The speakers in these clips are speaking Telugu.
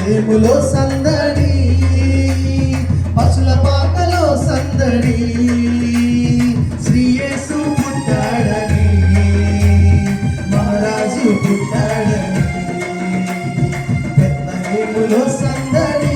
బెత్లెహేములో సందడి, పశుల పాకలో సందడి, శ్రీయేసు పుట్టాడని, మహారాజు పుట్టాడని, బెత్లెహేములో సందడి.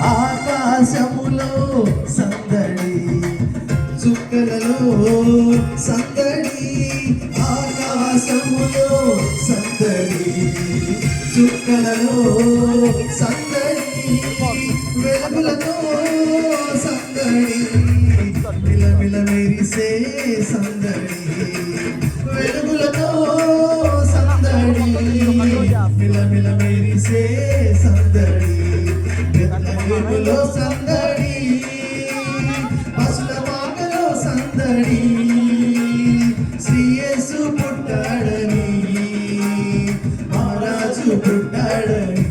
ఆకాశములో సందడి, చుక్కలలో సందడి, ఆకాశములో సందడి, చుక్కలలో సందడి, వెలుగులతో సందడి, మిలమిల మెరిసే సందడి, వెలుగులతో సందడి, మిలమిల మెరిసే సందడి, బెత్లెహేములో సందడి, పశుల పాకలో సందడి, శ్రీయేసు పుట్టాడని, మహారాజు పుట్టాడని,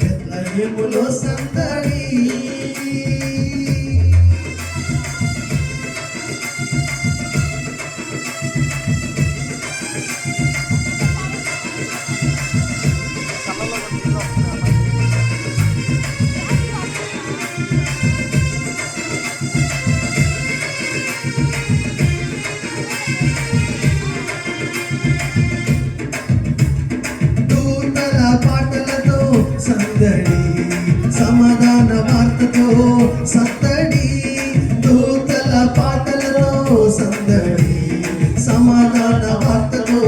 బెత్లెహేములో సందడి. సందడి, సమాధాన వార్తతో సందడి, దూతల పాటలతో సందడి, సమాధాన వార్తతో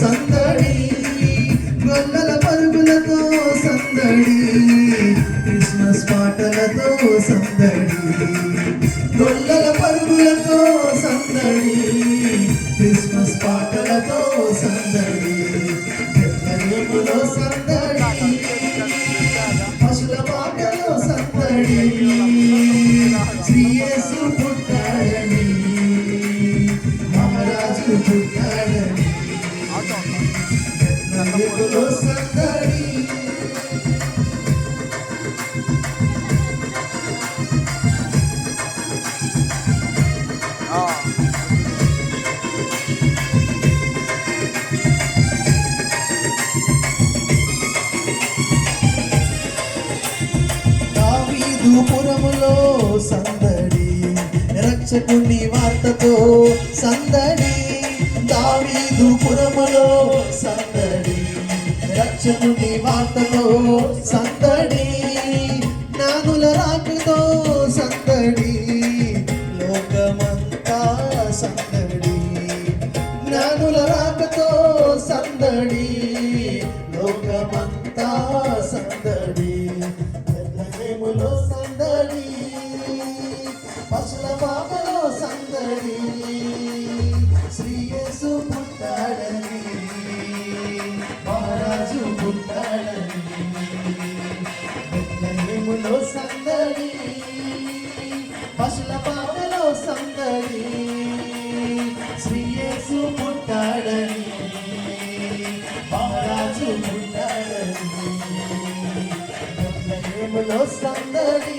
సందడి, గొల్లల పరుగులతో సందడి, క్రిస్మస్ పాటలతో సందడి, గొల్లల పరుగులతో సందడి, క్రిస్మస్ పాటలతో సందడి, బెత్లెహేములో సందడి, పశుల పాకలో సందడి, శ్రీయేసు పుట్టాడని, మహారాజు పుట్టాడని, బెత్లెహేములో సందడి. పురములో సందడి, రక్షకుని వార్తతో సందడి, దావీదు పురములో సందడి, రక్షకుని వార్తతో సందడి, జ్ఞానుల రాకతో సందడి, లోకమంతా సందడి, జ్ఞానుల రాకతో సందడి, లోకమంతా సందడి, బెత్లెహేములో సందడి, పశుల పాకలో సందడి, శ్రీయేసు పుట్టాడని, మహారాజు పుట్టాడని, బెత్లెహేములో సందడి, పశుల పాకలో సందడి, శ్రీయేసు పుట్టాడని, మహారాజు పుట్టాడని, బెత్లెహేములో సందడి.